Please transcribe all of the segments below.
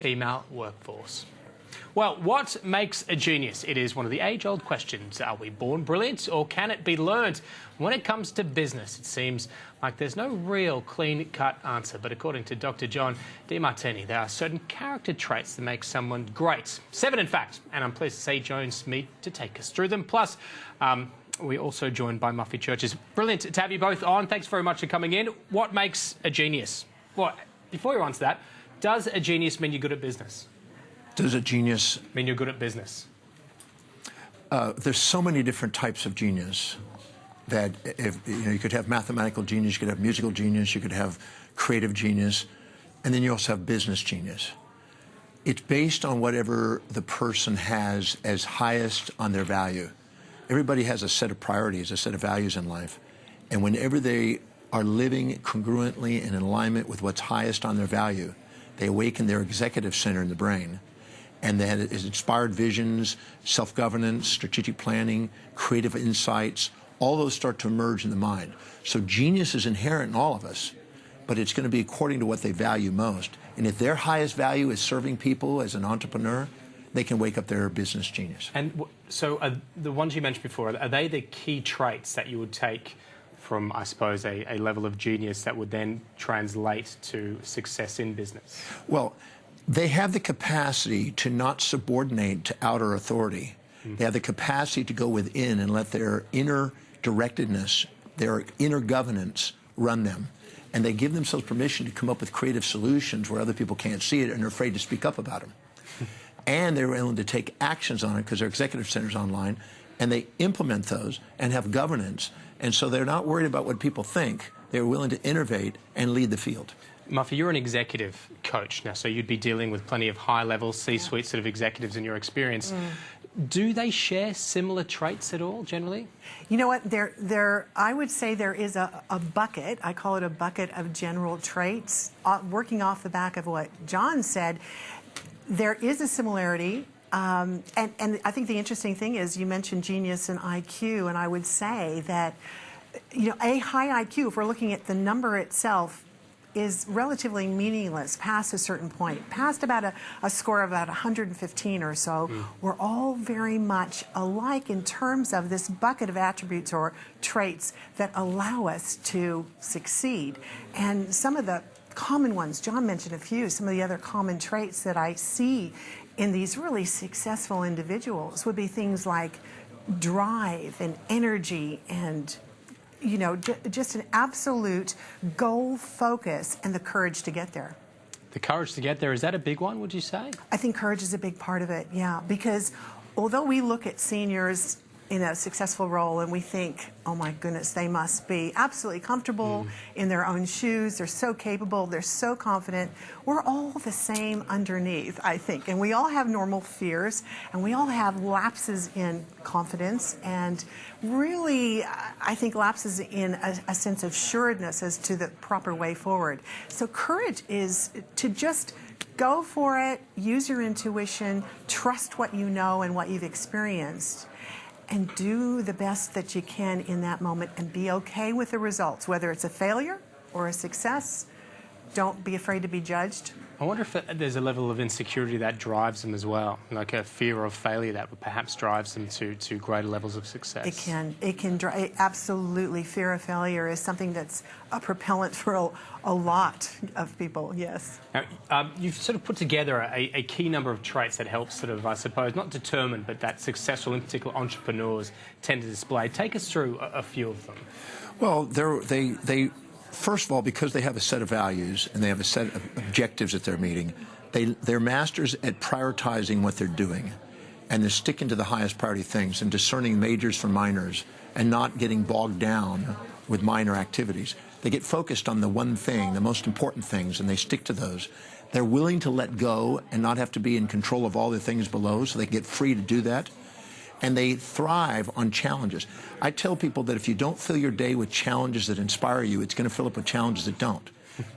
female workforce. Well, what makes a genius? It is one of the age-old questions. Are we born brilliant or can it be learned? When it comes to business, it seems like there's no real clean-cut answer. But according to Dr. John Demartini, there are certain character traits that make someone great. 7, in fact. And I'm pleased to say Jones meet to take us through them. Plus, we're also joined by Muffy Churches. Brilliant to have you both on. Thanks very much for coming in. What makes a genius? Well, before you answer that, does a genius mean you're good at business? Does a genius mean you're good at business? There's so many different types of genius that you could have mathematical genius, you could have musical genius, you could have creative genius, and then you also have business genius. It's based on whatever the person has as highest on their value. Everybody has a set of priorities, a set of values in life, and whenever they are living congruently and in alignment with what's highest on their value, they awaken their executive center in the brain. And that is inspired visions, self-governance, strategic planning, creative insights, all those start to emerge in the mind. So genius is inherent in all of us, but it's going to be according to what they value most. And if their highest value is serving people as an entrepreneur, they can wake up their business genius. And so the ones you mentioned before, are they the key traits that you would take from, I suppose, a level of genius that would then translate to success in business? Well, they have the capacity to not subordinate to outer authority. They have the capacity to go within and let their inner directedness, their inner governance run them. And they give themselves permission to come up with creative solutions where other people can't see it and are afraid to speak up about them. And they're willing to take actions on it because their executive center's online, and they implement those and have governance. And so they're not worried about what people think. They're willing to innovate and lead the field. Muffy, you're an executive coach now, so you'd be dealing with plenty of high-level C-suite sort of executives in your experience. Do they share similar traits at all, generally? You know what? I would say there is a bucket. I call it a bucket of general traits. Working off the back of what John said, there is a similarity. And I think the interesting thing is you mentioned genius and IQ, and I would say that, you know, a high IQ, if we're looking at the number itself, is relatively meaningless past a certain point. Past about a score of about 115 or so, we're all very much alike in terms of this bucket of attributes or traits that allow us to succeed. And some of the common ones, John mentioned a few, some of the other common traits that I see in these really successful individuals would be things like drive and energy and, you know, just an absolute goal focus and the courage to get there. The courage to get there, is that a big one, would you say? I think courage is a big part of it, yeah, because although we look at seniors in a successful role and we think, oh my goodness, they must be absolutely comfortable in their own shoes, they're so capable, they're so confident, we're all the same underneath, I think, and we all have normal fears and we all have lapses in confidence and really, I think, lapses in a sense of assuredness as to the proper way forward. So courage is to just go for it, use your intuition, trust what you know and what you've experienced, and do the best that you can in that moment and be okay with the results, whether it's a failure or a success. Don't be afraid to be judged. I wonder if there's a level of insecurity that drives them as well, like a fear of failure that perhaps drives them to greater levels of success. It can drive, absolutely. Fear of failure is something that's a propellant for a lot of people, yes. Now, you've sort of put together a key number of traits that help sort of, I suppose, not determine, but that successful, in particular, entrepreneurs tend to display. Take us through a few of them. Well, they first of all, because they have a set of values and they have a set of objectives that they're meeting, they're masters at prioritizing what they're doing. And they're sticking to the highest priority things and discerning majors from minors and not getting bogged down with minor activities. They get focused on the one thing, the most important things, and they stick to those. They're willing to let go and not have to be in control of all the things below, so they get free to do that. And they thrive on challenges. I tell people that if you don't fill your day with challenges that inspire you, it's going to fill up with challenges that don't.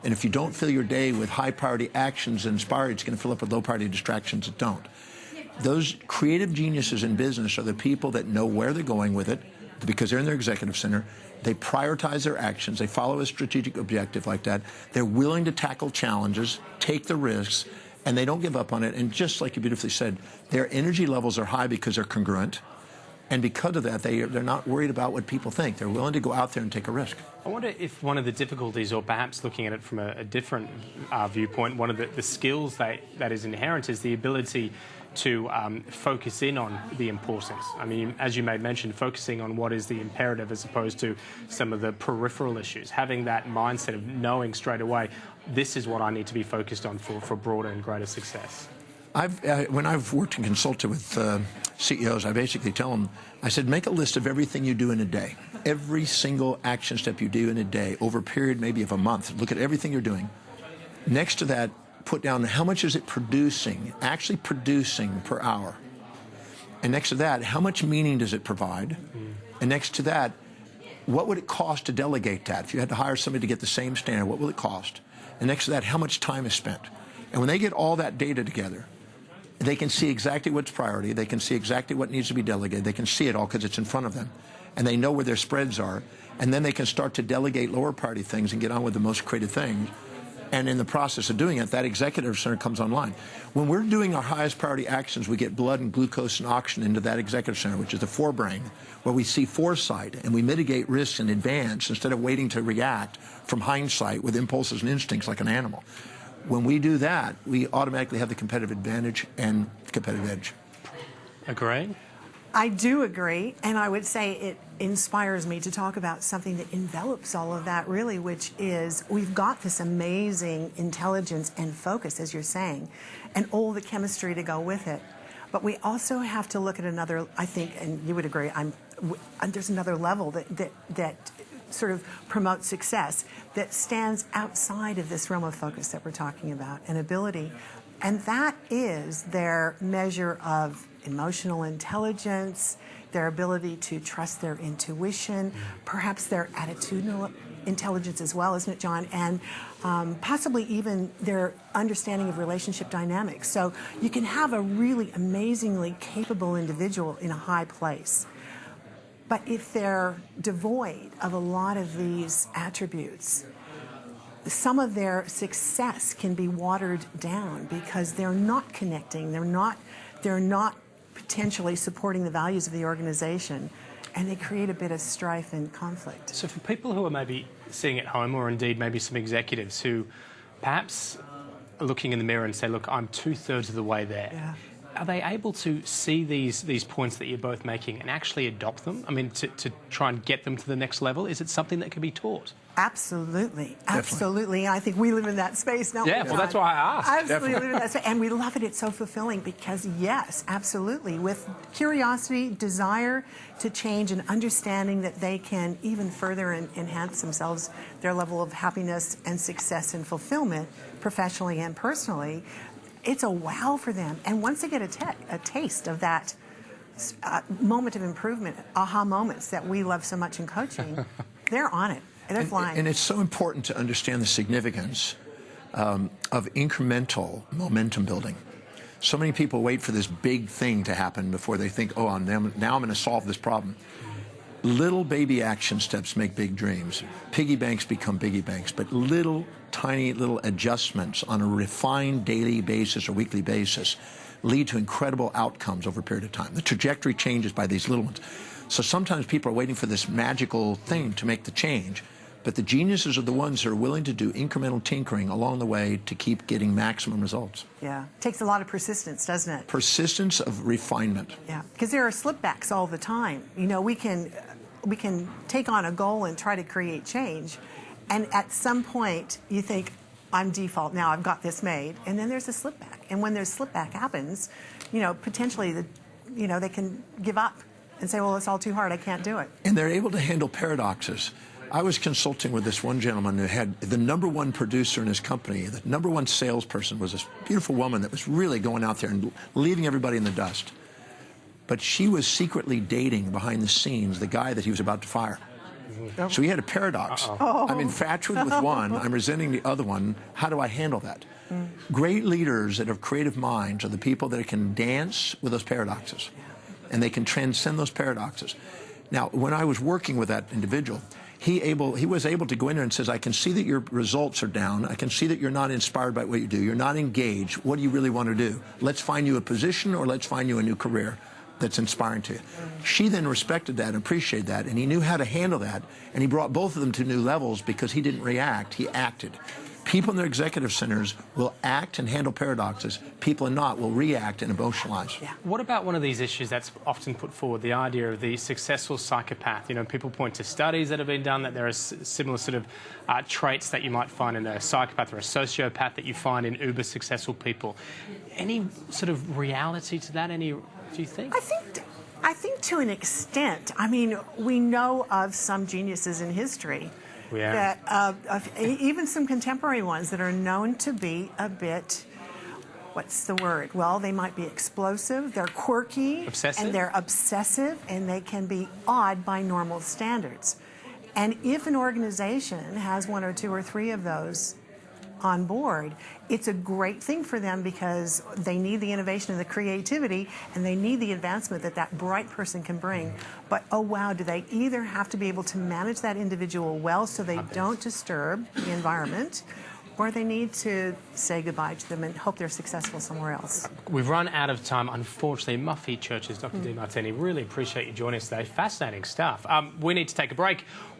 And if you don't fill your day with high-priority actions that inspire you, it's going to fill up with low-priority distractions that don't. Those creative geniuses in business are the people that know where they're going with it because they're in their executive center. They prioritize their actions. They follow a strategic objective like that. They're willing to tackle challenges, take the risks, and they don't give up on it. And just like you beautifully said, their energy levels are high because they're congruent. And because of that, they're not worried about what people think. They're willing to go out there and take a risk. I wonder if one of the difficulties, or perhaps looking at it from a different viewpoint, one of the skills that is inherent is the ability to focus in on the importance. I mean, as you may mention, focusing on what is the imperative as opposed to some of the peripheral issues. Having that mindset of knowing straight away, this is what I need to be focused on for broader and greater success. When I've worked and consulted with CEOs, I basically tell them, I said, make a list of everything you do in a day. Every single action step you do in a day over a period maybe of a month. Look at everything you're doing. Next to that, put down how much is it producing, actually producing per hour. And next to that, how much meaning does it provide? And next to that, what would it cost to delegate that? If you had to hire somebody to get the same standard, what will it cost? And next to that, how much time is spent? And when they get all that data together, they can see exactly what's priority. They can see exactly what needs to be delegated. They can see it all because it's in front of them. And they know where their spreads are. And then they can start to delegate lower priority things and get on with the most creative things. And in the process of doing it, that executive center comes online. When we're doing our highest priority actions, we get blood and glucose and oxygen into that executive center, which is the forebrain, where we see foresight and we mitigate risks in advance instead of waiting to react from hindsight with impulses and instincts like an animal. When we do that, we automatically have the competitive advantage and competitive edge. Agree? I do agree, and I would say it inspires me to talk about something that envelops all of that, really, which is we've got this amazing intelligence and focus, as you're saying, and all the chemistry to go with it. But we also have to look at another, I think, and you would agree, there's another level that sort of promotes success that stands outside of this realm of focus that we're talking about, and ability. And that is their measure of emotional intelligence, their ability to trust their intuition, perhaps their attitudinal intelligence as well, isn't it, John? And possibly even their understanding of relationship dynamics. So you can have a really amazingly capable individual in a high place. But if they're devoid of a lot of these attributes, some of their success can be watered down because they're not connecting, they're not potentially supporting the values of the organization, and they create a bit of strife and conflict. So for people who are maybe sitting at home, or indeed maybe some executives who perhaps are looking in the mirror and say, look, I'm 2/3 of the way there. Yeah. Are they able to see these points that you're both making and actually adopt them? I mean, to try and get them to the next level? Is it something that can be taught? Absolutely. Absolutely. I think we live in that space, don't we? Yeah, well, that's why I asked. Absolutely live in that space. And we love it. It's so fulfilling because, yes, absolutely. With curiosity, desire to change, and understanding that they can even further enhance themselves, their level of happiness and success and fulfillment, professionally and personally, it's a wow for them. And once they get a taste of that moment of improvement, aha moments that we love so much in coaching, they're on it. They're flying. And it's so important to understand the significance of incremental momentum building. So many people wait for this big thing to happen before they think, oh, now I'm going to solve this problem. Little baby action steps make big dreams. Piggy banks become piggy banks, but tiny little adjustments on a refined daily basis or weekly basis lead to incredible outcomes over a period of time. The trajectory changes by these little ones. So sometimes people are waiting for this magical thing to make the change, but the geniuses are the ones that are willing to do incremental tinkering along the way to keep getting maximum results. Yeah, it takes a lot of persistence, doesn't it? Persistence of refinement. Yeah, because there are slipbacks all the time. You know, we can take on a goal and try to create change, and at some point you think, I'm default now, I've got this made, and then there's a slipback. And when there's slipback happens, you know, potentially they can give up and say, well, it's all too hard, I can't do it. And they're able to handle paradoxes. I was consulting with this one gentleman who had the #1 producer in his company. The #1 salesperson was this beautiful woman that was really going out there and leaving everybody in the dust. But she was secretly dating behind the scenes the guy that he was about to fire. So he had a paradox. I'm infatuated with one, I'm resenting the other one. How do I handle that? Great leaders that have creative minds are the people that can dance with those paradoxes, and they can transcend those paradoxes. Now, when I was working with that individual, he was able to go in there and says, I can see that your results are down. I can see that you're not inspired by what you do. You're not engaged. What do you really want to do? Let's find you a position or let's find you a new career that's inspiring to you. She then respected that and appreciated that, and he knew how to handle that, and he brought both of them to new levels because he didn't react, he acted. People in their executive centers will act and handle paradoxes. People in not will react and emotionalize. Yeah. What about one of these issues that's often put forward, the idea of the successful psychopath? You know, people point to studies that have been done that there are similar sort of traits that you might find in a psychopath or a sociopath that you find in uber successful people. Any sort of reality to that? Do you think? I think to an extent. I mean, we know of some geniuses in history. Yeah. That even some contemporary ones that are known to be a bit, what's the word? Well, they might be explosive, they're quirky, obsessive? and they're obsessive, and they can be odd by normal standards. And if an organization has one or two or three of those on board, it's a great thing for them because they need the innovation and the creativity, and they need the advancement that that bright person can bring. But oh wow, do they either have to be able to manage that individual well so they don't disturb the environment, or they need to say goodbye to them and hope they're successful somewhere else. We've run out of time, unfortunately. Muffy Churches, Dr. Demartini, really appreciate you joining us today. Fascinating stuff. We need to take a break.